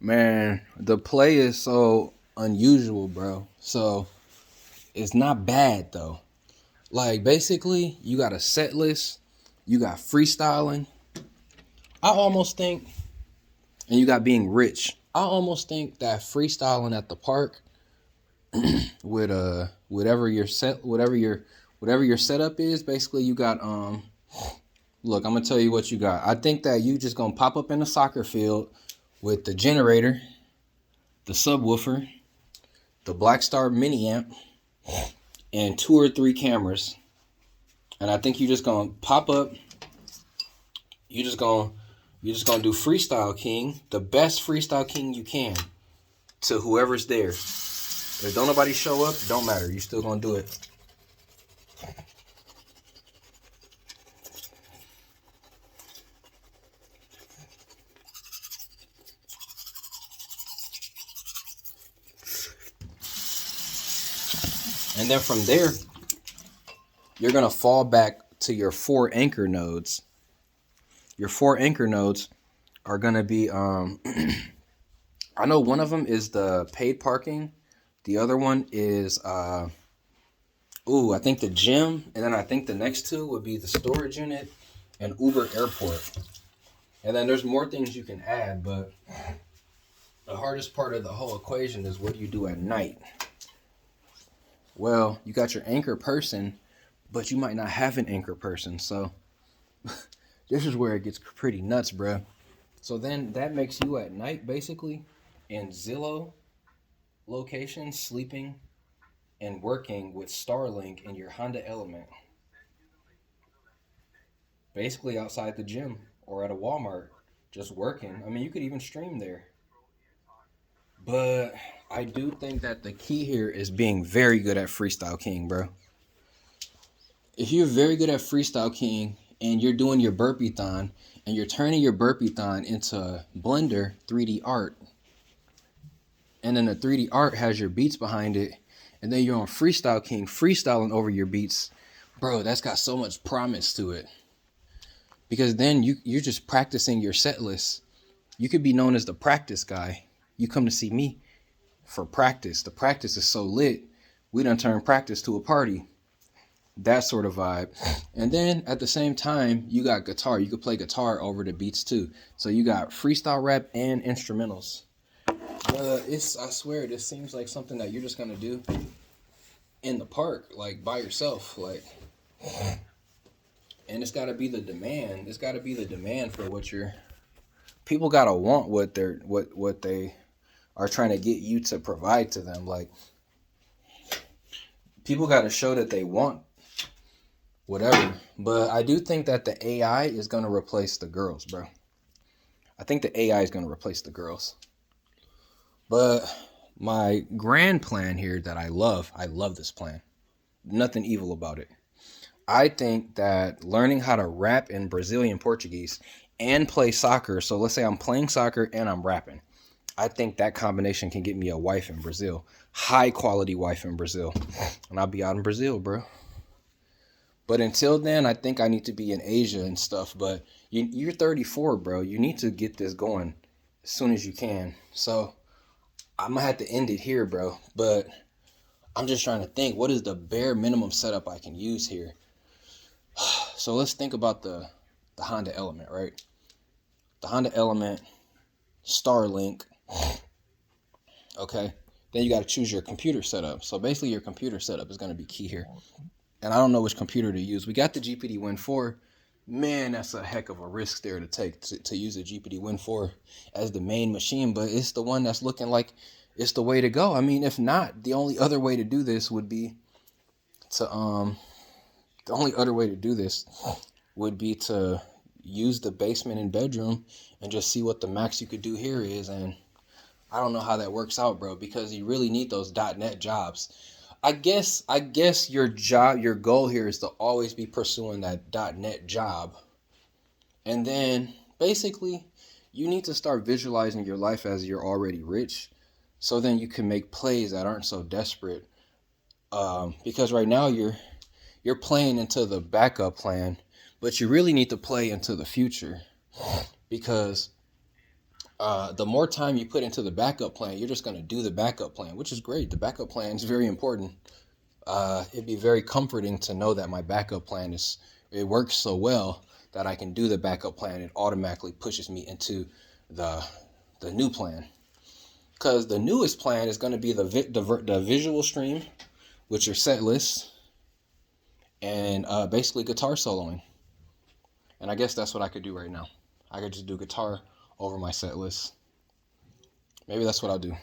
Man, the play is so unusual, bro. So it's not bad though. Like basically, you got a set list, you got freestyling. I almost think, and you got being rich. I almost think that freestyling at the park with whatever your setup is, basically you got look, I'm gonna tell you what you got. I think that you just gonna pop up in the soccer field with the generator, the subwoofer, the Black Star mini amp, and 2 or 3 cameras. And I think you just gonna pop up. You just gonna do freestyle king, the best freestyle king you can to whoever's there. If don't nobody show up, don't matter. You still gonna do it. And then from there, you're gonna fall back to your 4 anchor nodes. Your 4 anchor nodes are gonna be I know one of them is the paid parking. The other one is I think the gym, and then I think the next two would be the storage unit and Uber Airport. And then there's more things you can add, but the hardest part of the whole equation is what do you do at night? Well, you got your anchor person, but you might not have an anchor person. So this is where it gets pretty nuts, bro. So then that makes you at night basically in Zillow location, sleeping and working with Starlink in your Honda Element. Basically outside the gym or at a Walmart, just working. I mean, you could even stream there. But I do think that the key here is being very good at Freestyle King, bro. If you're very good at Freestyle King and you're doing your burpee-thon and you're turning your burpee-thon into Blender 3D art, and then the 3D art has your beats behind it, and then you're on Freestyle King freestyling over your beats, bro, that's got so much promise to it. Because then you're just practicing your set list. You could be known as the practice guy. You come to see me for practice. The practice is so lit, we done turn practice to a party. That sort of vibe. And then at the same time, you got guitar. You could play guitar over the beats too. So you got freestyle rap and instrumentals. I swear, this seems like something that you're just gonna do in the park, like by yourself, like. And it's gotta be the demand. It's gotta be the demand for what you're. People gotta want what they are trying to get you to provide to them. Like, people gotta show that they want whatever. But I do think that the AI is gonna replace the girls, bro. I think the AI is gonna replace the girls. But my grand plan here that I love this plan. Nothing evil about it. I think that learning how to rap in Brazilian Portuguese and play soccer. So let's say I'm playing soccer and I'm rapping. I think that combination can get me a wife in Brazil. High quality wife in Brazil. And I'll be out in Brazil, bro. But until then, I think I need to be in Asia and stuff. But you're 34, bro. You need to get this going as soon as you can. So I'm going to have to end it here, bro. But I'm just trying to think, what is the bare minimum setup I can use here? So let's think about the Honda Element, right? The Honda Element, Starlink. Okay. Then you got to choose your computer setup. So basically your computer setup is going to be key here. And I don't know which computer to use. We got the GPD Win4. Man, that's a heck of a risk there to take to use the GPD Win4 as the main machine. But it's the one that's looking like it's the way to go. I mean, if not, the only other way to do this would be to use the basement and bedroom and just see what the max you could do here is. And I don't know how that works out, bro, because you really need those .NET jobs. I guess your goal here is to always be pursuing that .NET job. And then basically you need to start visualizing your life as you're already rich. So then you can make plays that aren't so desperate. Because right now you're playing into the backup plan, but you really need to play into the future, because the more time you put into the backup plan, you're just going to do the backup plan, which is great. The backup plan is very important. It'd be very comforting to know that my backup plan it works so well that I can do the backup plan. It automatically pushes me into the new plan, because the newest plan is going to be the visual stream with your set list and basically guitar soloing. And I guess that's what I could do right now. I could just do guitar over my set list. Maybe that's what I'll do.